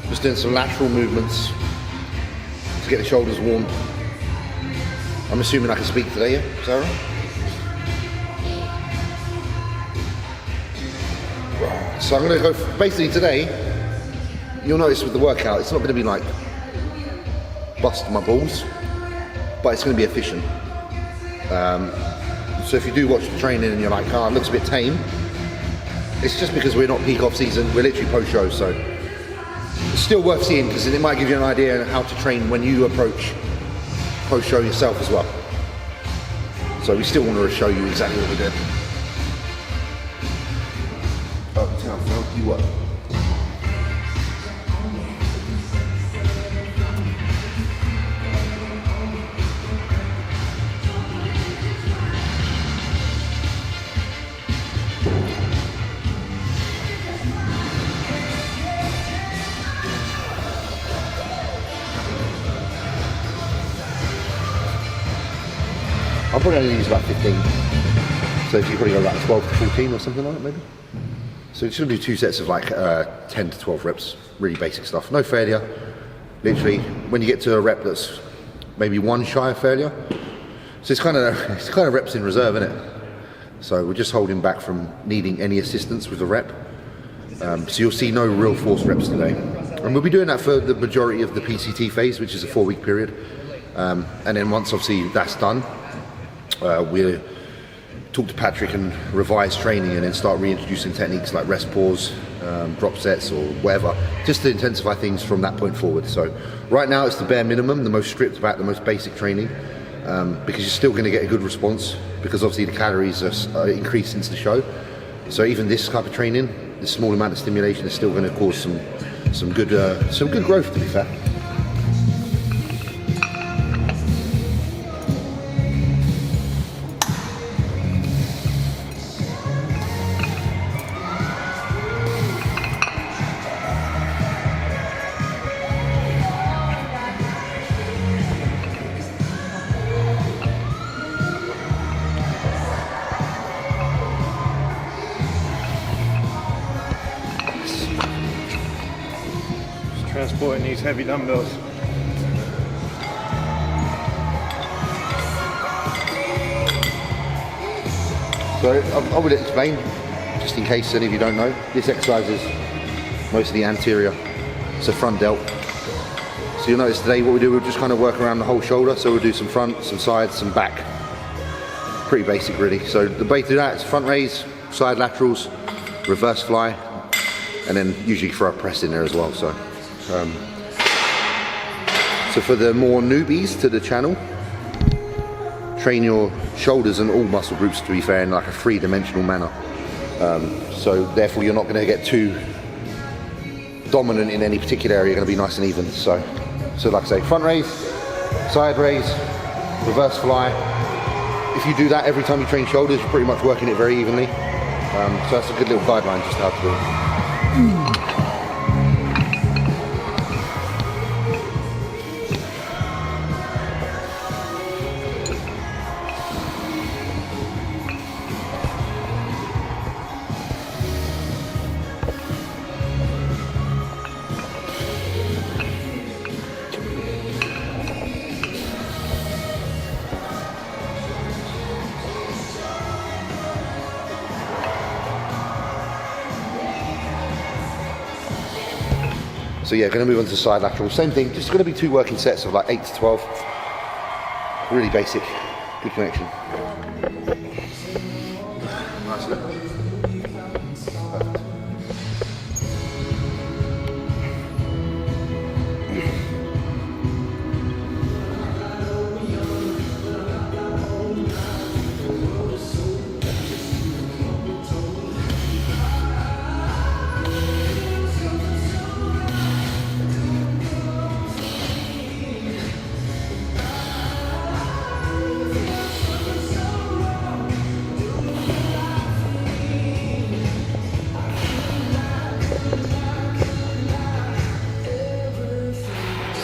Just doing some lateral movements to get the shoulders warm. I'm assuming I can speak today, yeah, Sarah? Right. So I'm going to go, basically today, you'll notice with the workout, it's not going to be like bust my balls, but it's going to be efficient. So if you do watch the training and you're like, oh, it looks a bit tame, it's just because we're not peak off season, we're literally post-show, so it's still worth seeing because it might give you an idea on how to train when you approach post-show yourself as well. So we still want to show you exactly what we did. Oh, tell you what. I'm probably only use about 15. So if you probably go like 12 to 14 or something like that maybe. So you're just gonna do 2 sets of like 10 to 12 reps, really basic stuff. No failure. Literally, when you get to a rep that's maybe 1 shy of failure, so it's kind of reps in reserve, isn't it? So we're just holding back from needing any assistance with the rep. So you'll see no real force reps today. And we'll be doing that for the majority of the PCT phase, which is a 4-week period. And then once obviously that's done, we'll talk to Patrick and revise training and then start reintroducing techniques like rest pause, drop sets or whatever, just to intensify things from that point forward. So right now it's the bare minimum, the most stripped back, the most basic training, because you're still going to get a good response because obviously the calories are increased into the show. So even this type of training, this small amount of stimulation is still going to cause some good growth, to be fair. Transporting these heavy dumbbells. So I would explain, just in case any of you don't know, this exercise is mostly anterior, so front delt. So you'll notice today what we do, we'll just kind of work around the whole shoulder, so we'll do some front, some sides, some back. Pretty basic really. So the way to do that is front raise, side laterals, reverse fly, and then usually throw a press in there as well. So for the more newbies to the channel, train your shoulders and all muscle groups, to be fair, in like a 3-dimensional manner. So therefore you're not going to get too dominant in any particular area, you're going to be nice and even. So like I say, front raise, side raise, reverse fly. If you do that every time you train shoulders, you're pretty much working it very evenly. So that's a good little guideline just how to do it. So yeah, going to move on to side lateral. Same thing, just going to be 2 working sets of like 8 to 12. Really basic, good connection. Nice look. Perfect.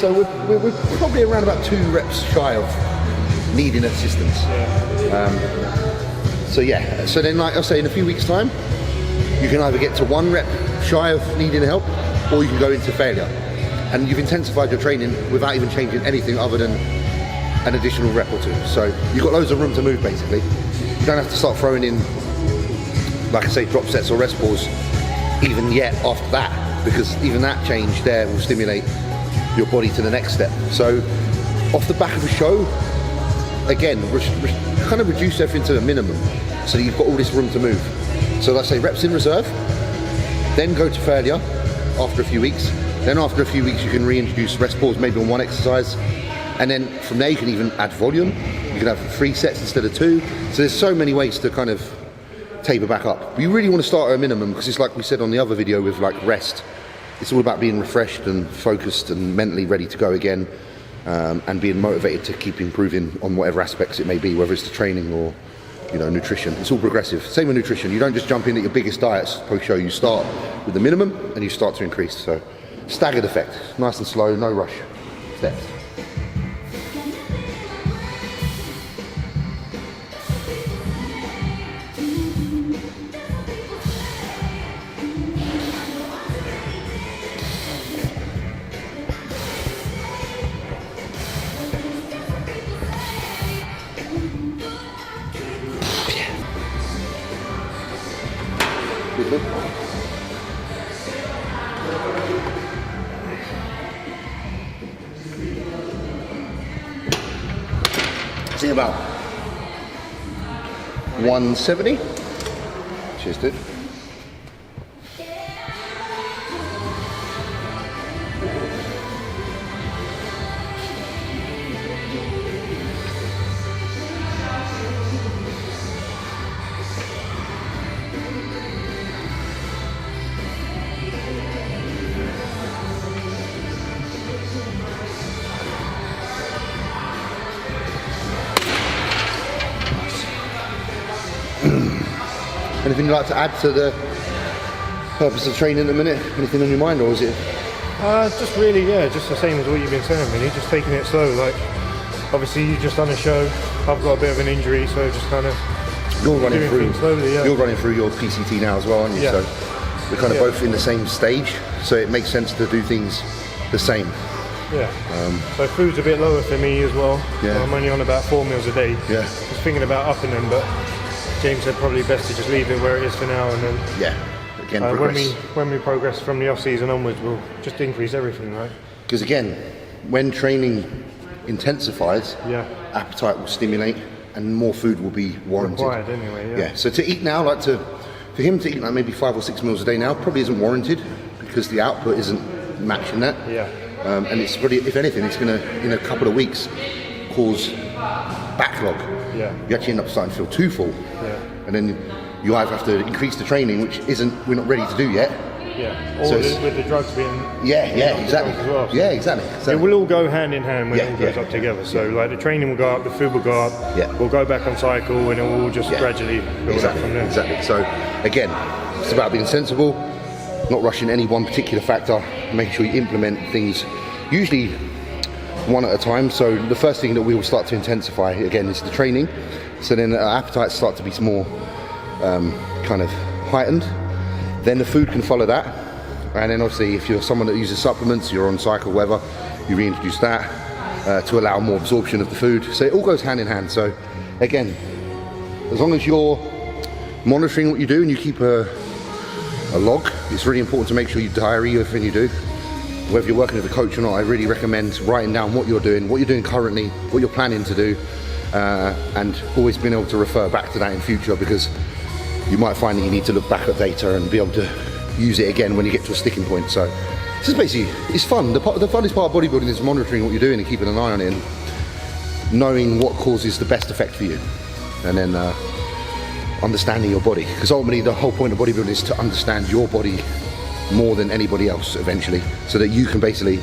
So we're probably around about 2 reps shy of needing assistance. So yeah, so then like I say, in a few weeks time, you can either get to 1 rep shy of needing help, or you can go into failure. and you've intensified your training without even changing anything other than an additional rep or two. So you've got loads of room to move basically. You don't have to start throwing in, like I say, drop sets or rest pulls even yet after that, because even that change there will stimulate your body to the next step. So off the back of a show, again, kind of reduce everything to a minimum so that you've got all this room to move. So let's say reps in reserve, then go to failure after a few weeks. Then after a few weeks you can reintroduce rest pulls maybe on one exercise, and then from there you can even add volume. You can have 3 sets instead of 2. So there's so many ways to kind of taper back up. But you really want to start at a minimum, because it's like we said on the other video with like rest, it's all about being refreshed and focused and mentally ready to go again, and being motivated to keep improving on whatever aspects it may be, whether it's the training or, you know, nutrition. It's all progressive. Same with nutrition. You don't just jump in at your biggest diets post-show. You start with the minimum and you start to increase. So staggered effect, nice and slow, no rush steps. See about 170. Cheers, dude. Anything you'd like to add to the purpose of training at the minute? Anything on your mind, or is it? Just really, yeah, just the same as what you've been saying, really. Just taking it slow. Like, obviously, you just done a show. I've got a bit of an injury, so just kind of You're running doing through. things slowly. Yeah. You're running through your PCT now as well, aren't you? Yeah. So we're kind of both in the same stage, so it makes sense to do things the same. Yeah. So food's a bit lower for me as well. Yeah. I'm only on about 4 meals a day. Yeah. I was thinking about upping them, but James said probably best to just leave it where it is for now, and then Yeah. Again, progress. when we progress from the off season onwards, we'll just increase everything, right? Because again, when training intensifies, Yeah. appetite will stimulate and more food will be warranted. Required anyway. Yeah. Yeah, so to eat now, for him to eat like maybe 5 or 6 meals a day now probably isn't warranted, because the output isn't matching that. Yeah. And it's probably, if anything, it's going to, in a couple of weeks, cause backlog. Yeah. You actually end up starting to feel too full. Yeah. And then you either have to increase the training, which we're not ready to do yet. Yeah. Or So with the drugs being. Yeah, exactly. As well, so Yeah, exactly. It will all go hand in hand when Yeah, it all goes yeah. up together. So like the training will go up, the food will go up. Yeah. We'll go back on cycle, and it will all just Yeah. gradually build up from there. Exactly. So again, it's about being sensible, not rushing any one particular factor, making sure you implement things usually one at a time. So the first thing that we will start to intensify again is the training. So then our appetites start to be more kind of heightened. Then the food can follow that. And then obviously if you're someone that uses supplements, you're on cycle, whatever, you reintroduce that to allow more absorption of the food. So it all goes hand in hand. So again, as long as you're monitoring what you do and you keep a log, it's really important to make sure you diary everything you do. Whether you're working with a coach or not, I really recommend writing down what you're doing currently, what you're planning to do, and always being able to refer back to that in future, because you might find that you need to look back at data and be able to use it again when you get to a sticking point. So this is basically, it's fun. The funnest part of bodybuilding is monitoring what you're doing and keeping an eye on it and knowing what causes the best effect for you, and then understanding your body, because ultimately the whole point of bodybuilding is to understand your body more than anybody else eventually, so that you can basically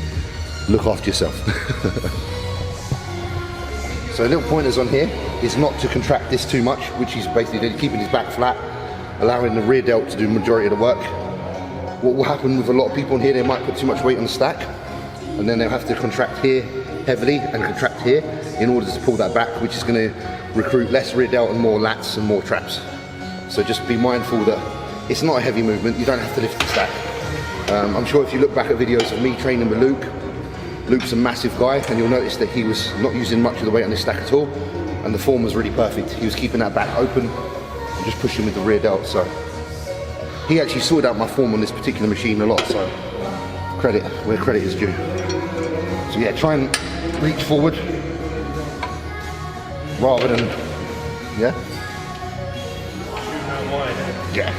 look after yourself. So little pointers on here is not to contract this too much, which is basically keeping his back flat, allowing the rear delt to do the majority of the work. What will happen with a lot of people in here, they might put too much weight on the stack, and then they'll have to contract here heavily and contract here in order to pull that back, which is going to recruit less rear delt and more lats and more traps. So just be mindful that it's not a heavy movement, you don't have to lift the stack. I'm sure if you look back at videos of me training with Luke, Luke's a massive guy, and you'll notice that he was not using much of the weight on this stack at all, and the form was really perfect. He was keeping that back open and just pushing with the rear delt, so he actually sorted out my form on this particular machine a lot, so credit where credit is due. So yeah, try and reach forward rather than, yeah? Yeah.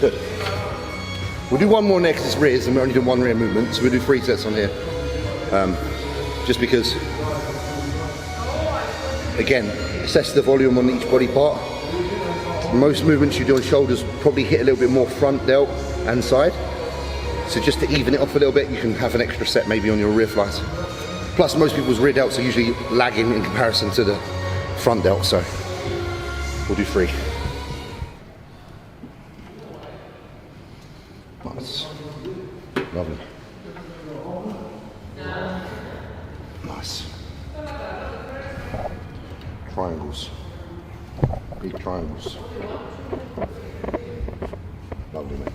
Good. We'll do one more next as rears, and we're only doing one rear movement, so we'll do 3 sets on here. Just because, again, assess the volume on each body part. Most movements you do on shoulders probably hit a little bit more front delt and side. So just to even it off a little bit, you can have an extra set maybe on your rear flies. Plus most people's rear delts are usually lagging in comparison to the front delt, so we'll do 3. Nice. Lovely. Nice. Triangles. Big triangles. Lovely, mate.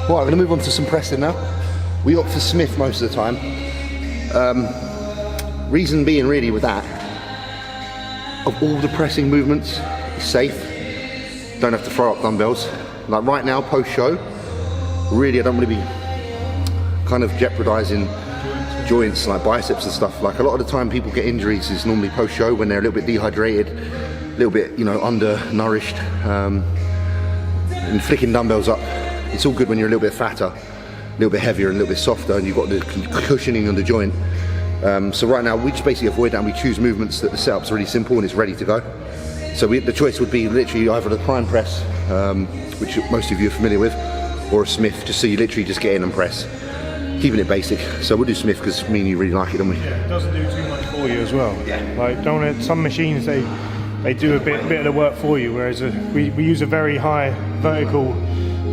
Right, we're going to move on to some pressing now. We opt for Smith most of the time. Reason being really with that, of all the pressing movements, it's safe. Don't have to throw up dumbbells. Like right now, post-show, really I don't want to be kind of jeopardizing joints like biceps and stuff. Like a lot of the time people get injuries is normally post-show when they're a little bit dehydrated, a little bit, you know, undernourished, and flicking dumbbells up. It's all good when you're a little bit fatter, a little bit heavier and a little bit softer, and you've got the cushioning on the joint. So right now we just basically avoid that, and we choose movements that the setup's really simple and it's ready to go. So the choice would be literally either the prime press, which most of you are familiar with, or a Smith, just so you literally just get in and press, keeping it basic. So we'll do Smith because me and you really like it, don't we? Yeah, it doesn't do too much for you as well. Yeah. Like some machines they do a bit of the work for you, whereas we use a very high vertical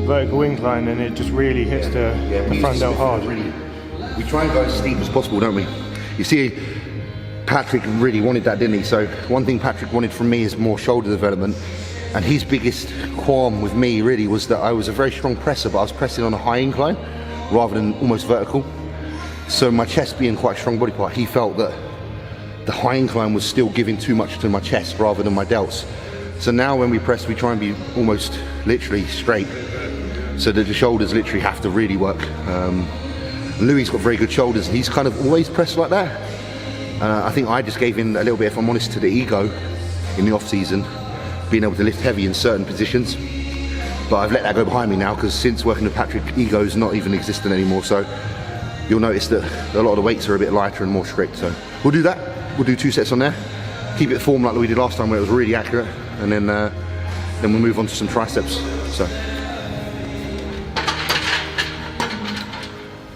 incline, and it just really hits the front delt hard. We try and go as steep as possible, don't we? You see, Patrick really wanted that, didn't he? So one thing Patrick wanted from me is more shoulder development, and his biggest qualm with me really was that I was a very strong presser, but I was pressing on a high incline rather than almost vertical. So my chest being quite a strong body part, he felt that the high incline was still giving too much to my chest rather than my delts. So now when we press, we try and be almost literally straight, so that the shoulders literally have to really work. Louis got very good shoulders, and he's kind of always pressed like that. I think I just gave in a little bit, if I'm honest, to the ego in the off season, being able to lift heavy in certain positions. But I've let that go behind me now, because since working with Patrick, ego's not even existent anymore. So you'll notice that a lot of the weights are a bit lighter and more strict. So we'll do that. We'll do 2 sets on there. Keep it form like we did last time, where it was really accurate, and then we'll move on to some triceps. So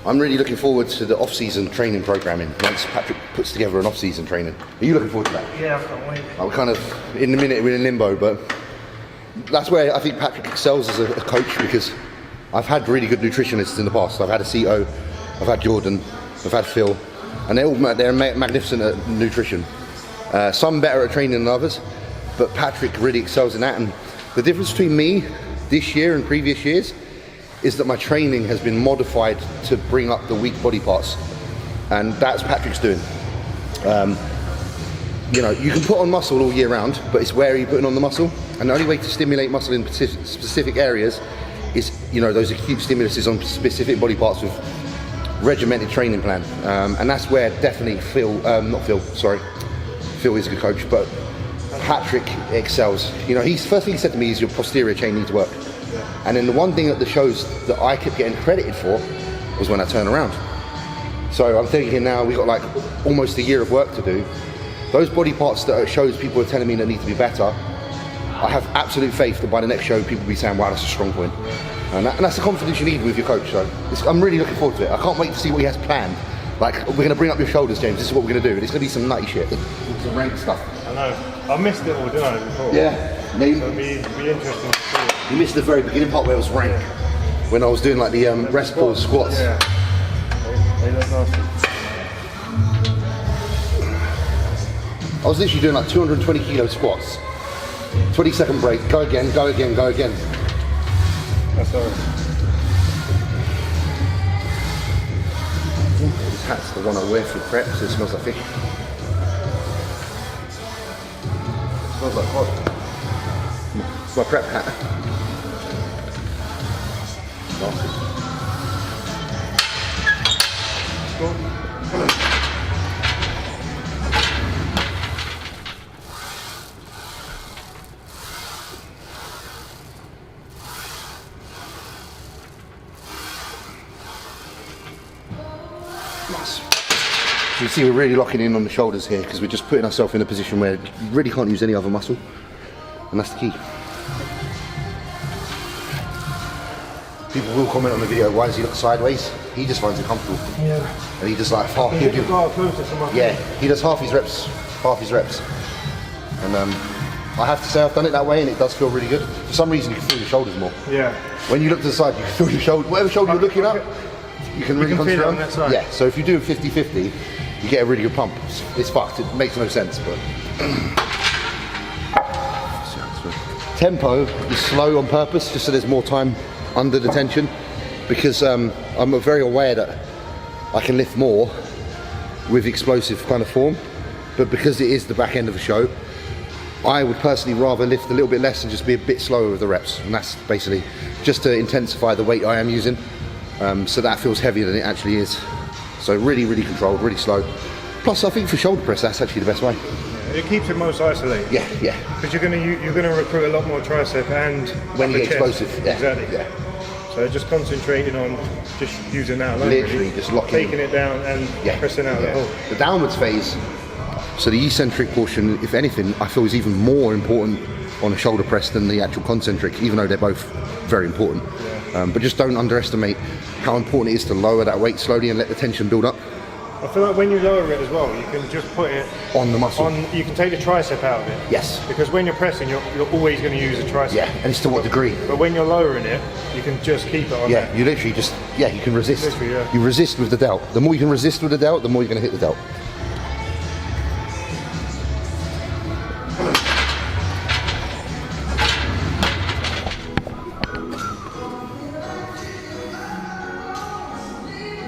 I'm really looking forward to the off-season training programming once Patrick puts together an off-season training. Are you looking forward to that? Yeah, I can't wait. I'm kind of, in a minute we're in limbo, but that's where I think Patrick excels as a coach, because I've had really good nutritionists in the past. I've had a Cito, I've had Jordan, I've had Phil, and they're magnificent at nutrition. Some better at training than others, but Patrick really excels in that. And the difference between me this year and previous years is that my training has been modified to bring up the weak body parts, and that's Patrick's doing. You know, you can put on muscle all year round, but it's where you're putting on the muscle, and the only way to stimulate muscle in specific areas is, you know, those acute stimuluses on specific body parts with regimented training plan, and that's where definitely Phil is a good coach, but Patrick excels. You know, first thing he said to me is your posterior chain needs work. And then the one thing at the shows that I kept getting credited for was when I turn around. So I'm thinking now we've got like almost a year of work to do. Those body parts that shows people are telling me that need to be better, I have absolute faith that by the next show people will be saying, wow, that's a strong point. And that's the confidence you need with your coach. So I'm really looking forward to it. I can't wait to see what he has planned. Like, we're going to bring up your shoulders, James. This is what we're going to do. And it's going to be some nutty shit. Some rank stuff. I know. I missed it all, didn't I, before? Yeah. So it'll be interesting to see. You missed the very beginning part where it was rank. When I was doing like the rest pause squats. Yeah. They look nasty. I was literally doing like 220 kilo squats. 20-second break. Go again, go again, go again. That's alright. This hat's the one I wear for prep, so it smells like fish. It smells like cod. It's my prep hat. Nasty. You see, we're really locking in on the shoulders here because we're just putting ourselves in a position where you really can't use any other muscle, and that's the key. People will comment on the video, why does he look sideways? He just finds it comfortable. Yeah. And he does like half. He does half his reps. And I have to say I've done it that way, and it does feel really good. For some reason, you can feel your shoulders more. Yeah. When you look to the side, you can feel your shoulder. Whatever shoulder you're looking at, you can really concentrate on that side. Yeah. So if you do a 50-50, you get a really good pump. It's fucked. It makes no sense, but. Tempo is slow on purpose, just so there's more time under the tension, because I'm very aware that I can lift more with explosive kind of form, but because it is the back end of a show, I would personally rather lift a little bit less and just be a bit slower with the reps, and that's basically just to intensify the weight I am using, so that feels heavier than it actually is. So really, really controlled, really slow. Plus, I think for shoulder press, that's actually the best way. It keeps it most isolated. Yeah, yeah. Because you're gonna recruit a lot more tricep and when you get chest. explosive, yeah, exactly. Yeah. So just concentrating on just using that alone, Literally really. just locking, taking it down and pressing out the whole. The downwards phase. So the eccentric portion, if anything, I feel is even more important on a shoulder press than the actual concentric, even though they're both very important. Yeah. But just don't underestimate how important it is to lower that weight slowly and let the tension build up. I feel like when you lower it as well, you can just put it on the muscle. You can take the tricep out of it. Yes. Because when you're pressing, you're always going to use the tricep. Yeah, and it's to what degree. But when you're lowering it, you can just keep it on Yeah, there. you literally just, you can resist. Literally, yeah. You resist with the delt. The more you can resist with the delt, the more you're going to hit the delt.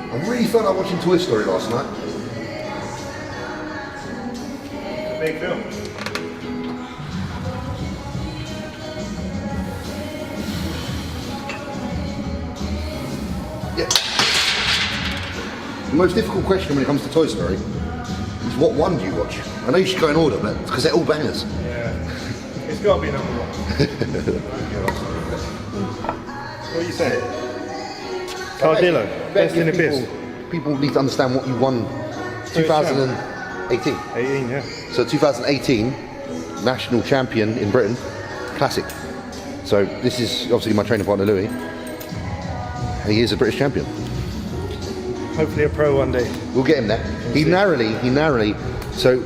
I really felt like watching Toy Story last night. It's a big film. Yeah. The most difficult question when it comes to Toy Story is what one do you watch? I know you should go in order, but because they're all bangers. Yeah. It's got to be number one. What are you saying? Cardillo, best in Abyss. People need to understand what you won 2018. 18, yeah. So 2018, national champion in Britain, classic. So this is obviously my training partner Louis. He is a British champion. Hopefully a pro one day. We'll get him there. He narrowly, so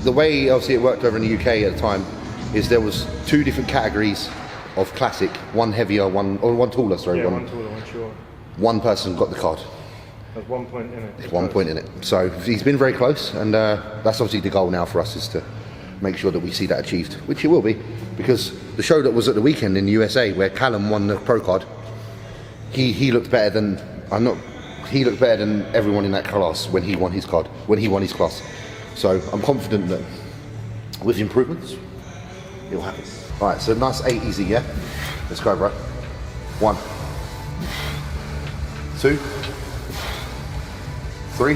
the way obviously it worked over in the UK at the time is there was two different categories of classic, one heavier, one taller, sorry. Yeah, one taller, one short. One person got the card. There's 1 point in it. There's 1 point in it. So he's been very close, and that's obviously the goal now for us, is to make sure that we see that achieved, which it will be, because the show that was at the weekend in the USA where Callum won the pro card, he looked better than he looked better than everyone in that class when he won his card, when he won his class. So I'm confident that with improvements, it'll happen. All right, so nice 8 easy, yeah? Let's go, bro. 1, 2, 3,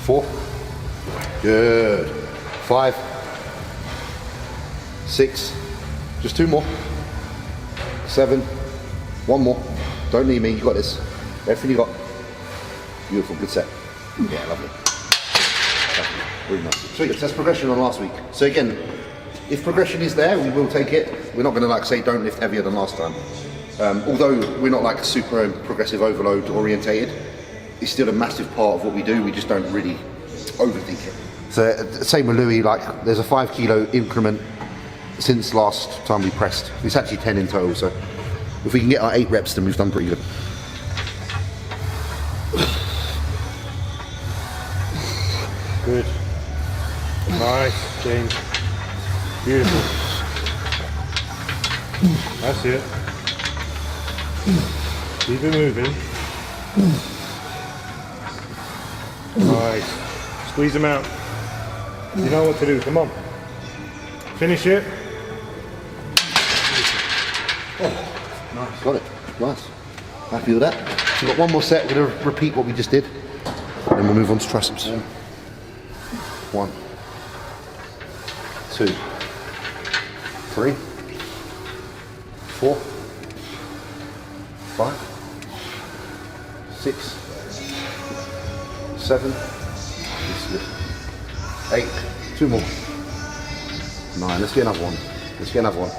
4, good. 5, 6, just 2 more. 7, 1 more. Don't need me, you got this. Everything you got. Beautiful, good set. Yeah, lovely. Really nice. Sweet, test progression on last week. So again, if progression is there, we will take it. We're not going to like say don't lift heavier than last time. Although we're not like super progressive overload orientated, it's still a massive part of what we do. We just don't really overthink it. So same with Louis, like there's a 5 kilo increment since last time we pressed. It's actually 10 in total, so if we can get our 8 reps, then we've done pretty good. Good. Nice, James. Beautiful. That's it. Keep it moving. Nice. Squeeze them out. You know what to do. Come on. Finish it. Oh, nice. Got it. Nice. Happy with that. So we've got one more set. We're going to repeat what we just did. And then we'll move on to triceps. 1, 2, 3, 4, 5, 6, 7, 8, 2 more. 9, let's get another one. Let's get another one.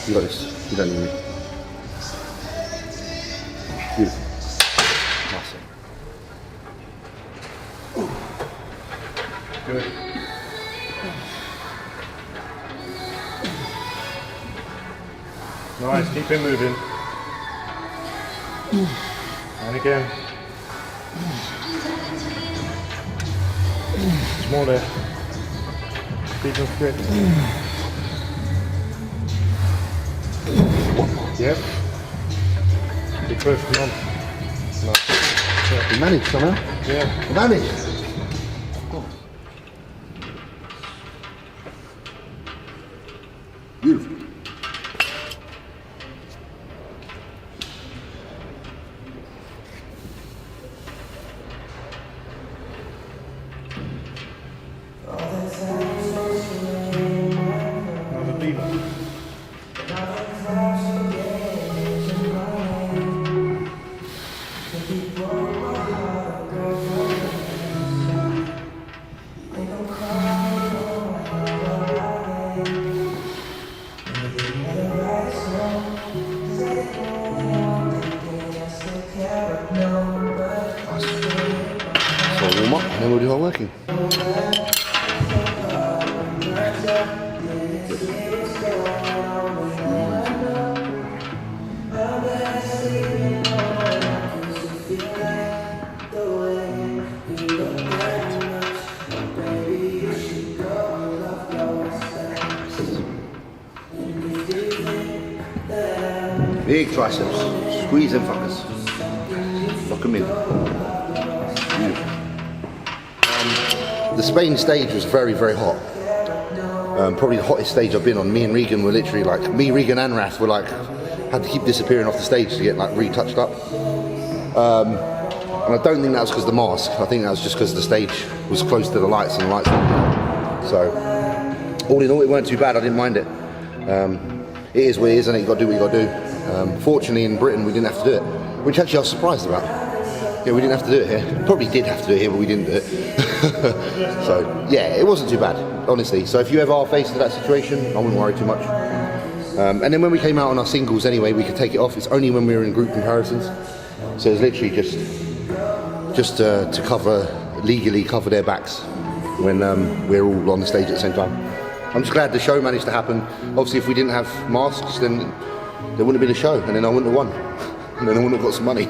You got this. You don't need me. Beautiful. Nice. Good. Nice, keep it moving. And again. There's more there. Keep them strict. Yep. Big push, come on. We managed somehow. Yeah. We managed. Beautiful. Another lever. Warm up and then we'll do our working. Big triceps, squeeze them fuckers. Lock them in. Beautiful. The Spain stage was very, very hot. Probably the hottest stage I've been on. Me and Regan were literally like, me, Regan and Rath were like, had to keep disappearing off the stage to get like retouched up. And I don't think that was because of the mask. I think that was just because the stage was close to the lights and the lights were. So, all in all, it weren't too bad. I didn't mind it. It is what it is, and you got to do what you got to do. Fortunately, in Britain, we didn't have to do it, which actually I was surprised about. Yeah, we didn't have to do it here. Probably did have to do it here, but we didn't do it. So, yeah, it wasn't too bad, honestly. So if you ever are faced with that situation, I wouldn't worry too much. And then when we came out on our singles anyway, we could take it off. It's only when we were in group comparisons. So it's literally just to cover, legally cover their backs when we're all on the stage at the same time. I'm just glad the show managed to happen. Obviously, if we didn't have masks, then there wouldn't have been a show, and then I wouldn't have won. And then I wouldn't have got some money.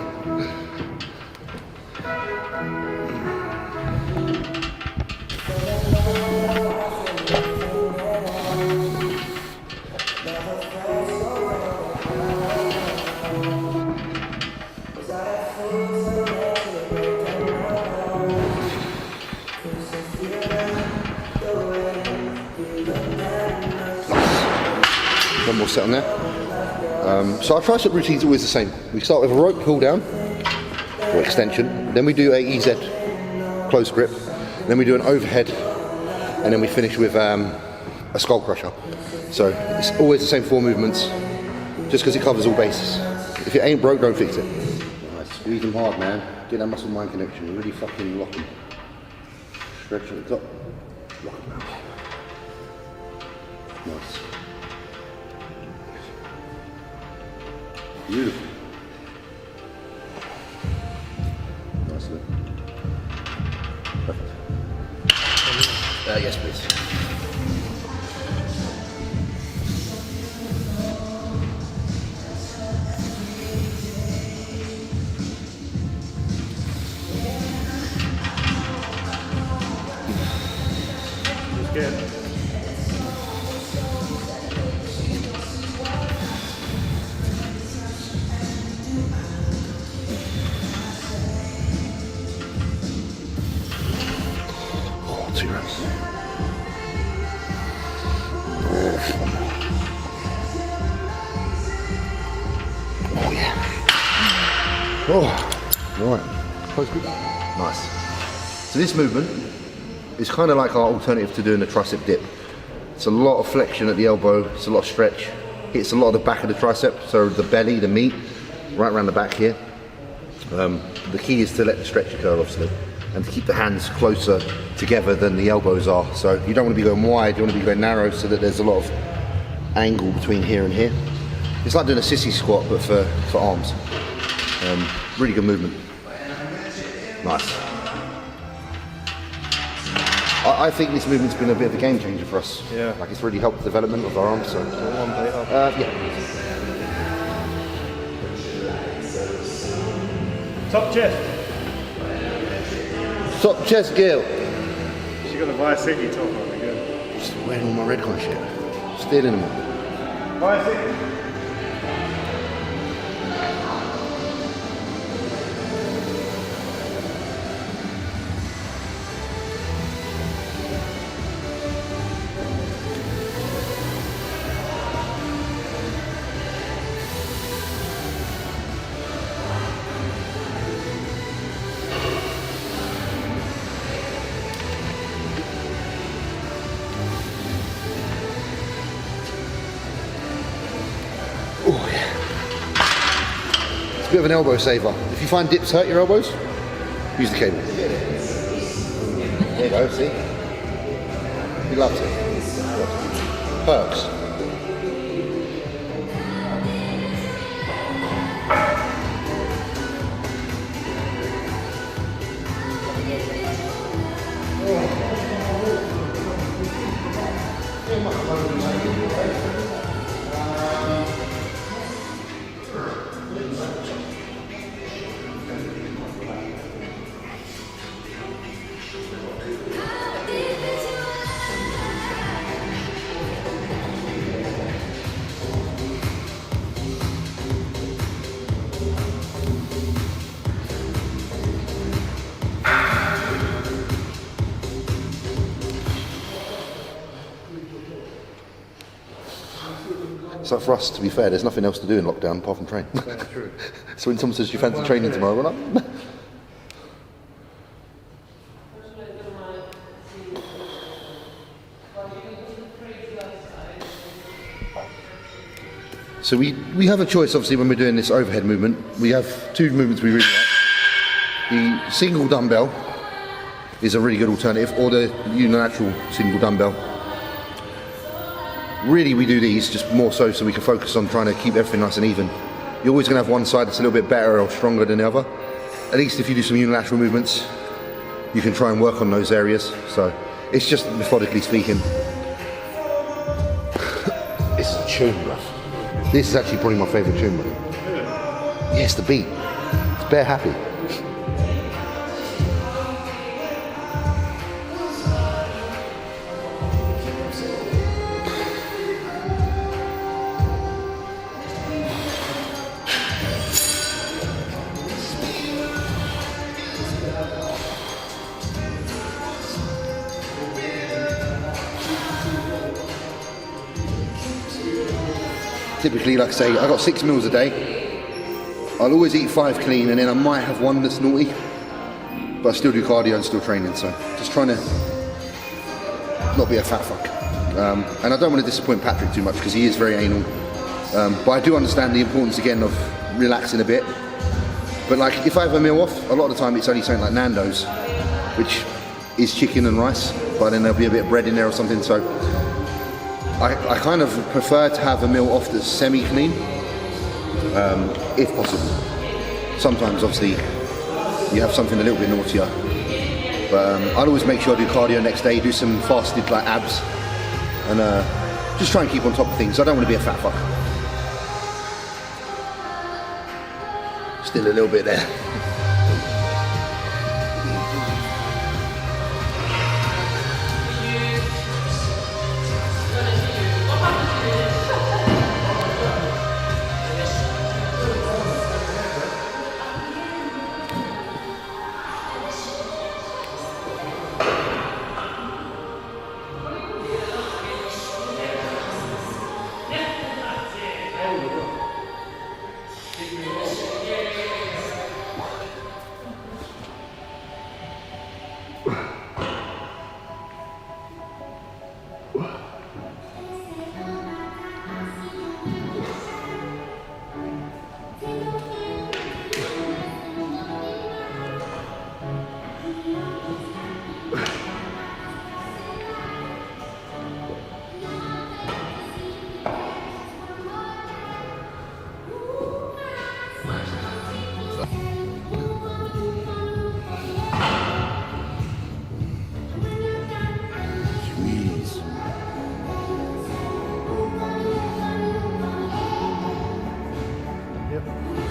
One more set on there. So our tricep routine is always the same. We start with a rope pull down, or extension, then we do a EZ, close grip, then we do an overhead, and then we finish with a skull crusher. So it's always the same 4 movements, just because it covers all bases. If it ain't broke, don't fix it. Nice. Squeeze them hard, man. Get that muscle mind connection, really fucking lock them. Stretch at the top, lock them out. Nice. Beautiful. Nice look. Perfect. Yes, please. Good. Oh, 2 reps. Oh yeah. Oh, right. Close grip. Nice. So this movement is kind of like our alternative to doing a tricep dip. It's a lot of flexion at the elbow, it's a lot of stretch. Hits a lot of the back of the tricep, so the belly, the meat, right around the back here. The key is to let the stretch occur, obviously, and to keep the hands closer together than the elbows are. So you don't want to be going wide, you want to be going narrow so that there's a lot of angle between here and here. It's like doing a sissy squat, but for arms. Really good movement. Nice. I think this movement's been a bit of a game changer for us. Yeah. Like it's really helped the development of our arms. So. One plate up. Yeah. Top chest. Top chest, Gil. She got the Vice City top on again. Just wearing all my Redcon shit. Stealing them all. Vice City. Oh yeah. It's a bit of an elbow saver. If you find dips hurt your elbows, use the cable. There you go, see? He loves it. Perks. So for us, to be fair, there's nothing else to do in lockdown apart from train. That's true. So when someone says you fancy training tomorrow, we're like, so we have a choice, obviously, when we're doing this overhead movement. We have 2 movements we really like. The single dumbbell is a really good alternative, or the unilateral single dumbbell. Really, we do these just more so we can focus on trying to keep everything nice and even. You're always going to have one side that's a little bit better or stronger than the other. At least if you do some unilateral movements, you can try and work on those areas. So it's just methodically speaking. It's a tune, bruv. This is actually probably my favourite tune, buddy. Yes, the beat. It's bare happy. Typically, like I say, I got 6 meals a day. I'll always eat 5 clean, and then I might have 1 that's naughty. But I still do cardio and still training, so just trying to not be a fat fuck. And I don't want to disappoint Patrick too much because he is very anal. But I do understand the importance again of relaxing a bit. But like if I have a meal off, a lot of the time it's only something like Nando's, which is chicken and rice, but then there'll be a bit of bread in there or something. So I kind of prefer to have a meal off that's semi-clean, if possible. Sometimes obviously you have something a little bit naughtier, but I'd always make sure I do cardio next day, do some fasted like abs, and just try and keep on top of things. I don't want to be a fat fuck. Still a little bit there.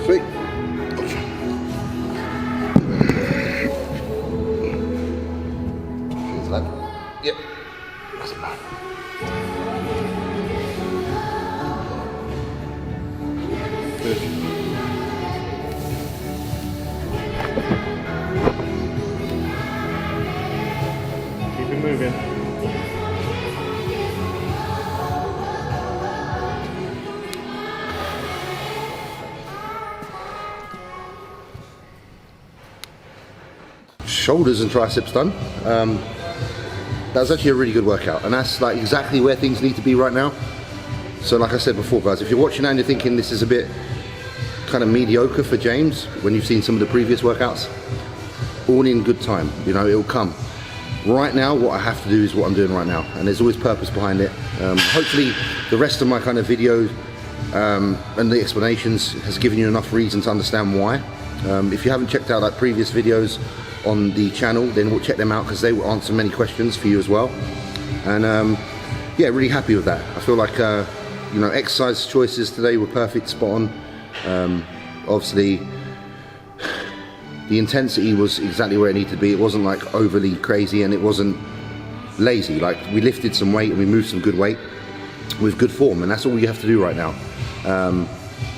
Sweet. Cheers, lad. Yep. That's it, man. Good. Keep it moving. Shoulders and triceps done. That was actually a really good workout, and that's like exactly where things need to be right now. So like I said before, guys, if you're watching and you're thinking this is a bit kind of mediocre for James when you've seen some of the previous workouts, all in good time, you know, it'll come. Right now what I have to do is what I'm doing right now, and there's always purpose behind it. Hopefully the rest of my kind of video and the explanations has given you enough reason to understand why. If you haven't checked out like previous videos on the channel, then we'll check them out because they will answer many questions for you as well. And yeah, really happy with that. I feel like you know, exercise choices today were perfect, spot on. Obviously the intensity was exactly where it needed to be. It wasn't like overly crazy, and it wasn't lazy. Like, we lifted some weight and we moved some good weight with good form, and that's all you have to do right now.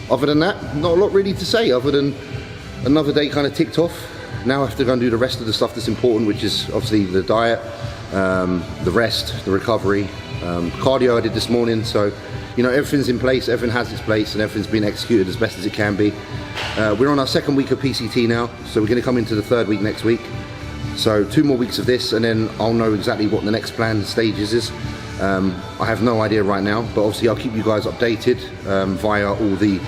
Other than that, not a lot really to say, other than another day kind of ticked off. Now I have to go and do the rest of the stuff that's important, which is obviously the diet, the rest, the recovery, cardio I did this morning. So, you know, everything's in place, everything has its place, and everything's been executed as best as it can be. We're on our second week of PCT now, so we're going to come into the third week next week. So 2 more weeks of this, and then I'll know exactly what the next planned stages is. I have no idea right now, but obviously I'll keep you guys updated via all the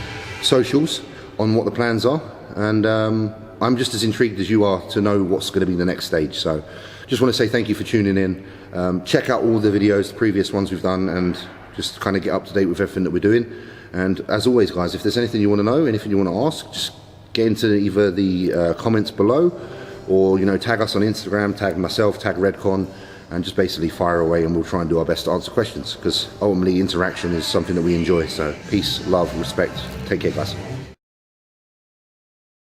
socials on what the plans are. And I'm just as intrigued as you are to know what's going to be the next stage. So just want to say thank you for tuning in. Check out all the videos, the previous ones we've done, and just kind of get up to date with everything that we're doing. And as always, guys, if there's anything you want to know, anything you want to ask, just get into either the comments below, or, you know, tag us on Instagram, tag myself, tag Redcon, and just basically fire away, and we'll try and do our best to answer questions, because ultimately interaction is something that we enjoy. So peace, love, respect. Take care, guys.